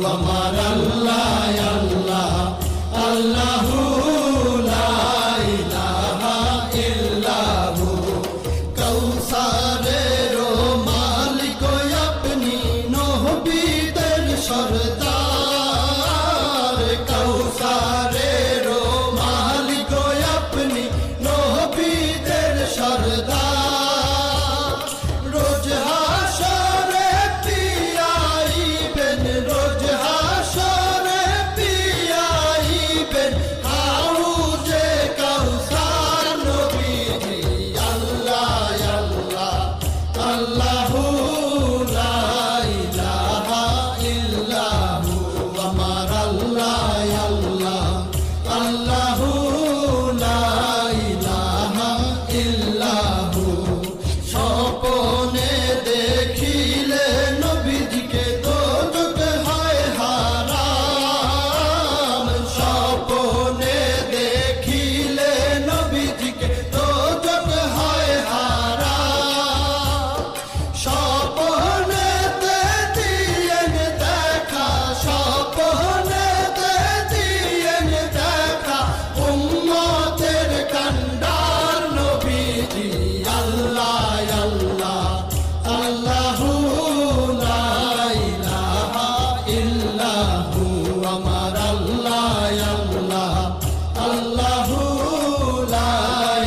আমার আল্লাহ আল্লাহ আল্লাহু লা ইলাহা ইল্লাহু কাউসারের মালিক আপনি নবীদের সরদার কাউসারের মালিক আপনি নবীদের সরদার রোজ হাসরে পিয়াইবেন রোজ হাসরে পিয়াইবেন হাউজে কাউসার নবীজি আল্লাহ আল্লাহ আল্লাহু লা ইলাহা ইল্লাহু আমার আল্লাহ আল্লাহ আল্লাহু লা ইলাহা ইল্লাহু স্বপ্নে দেখিলে নবীজিকে দোজখ হয় হারাম স্বপ্নে দেখিলে নবীজিকে দোজখ হয় হারাম স্বপ্নেতে দিয়েন দেখা স্বপ্নেতে দিয়েন দেখা উম্মতের কান্ডার নবীজি আল্লাহ আল্লাহ আল্লাহু লা ইলাহা ইল্লাহু আমার আল্লাহ আল্লাহ আল্লাহু লা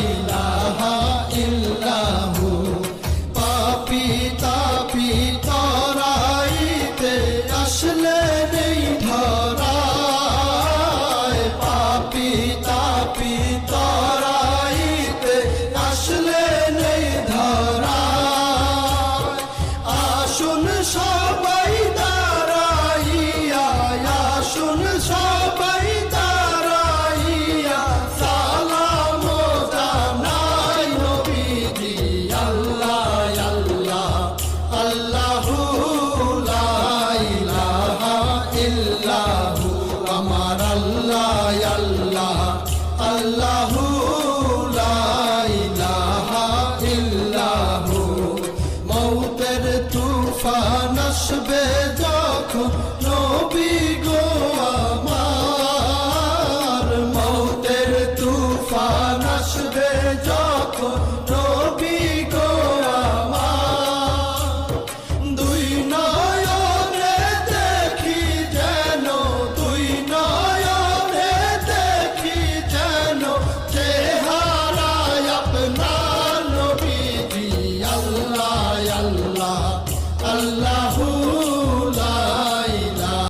ইলাহা ইল্লাহু পাপী তাপী তরাইতে আসলেন এই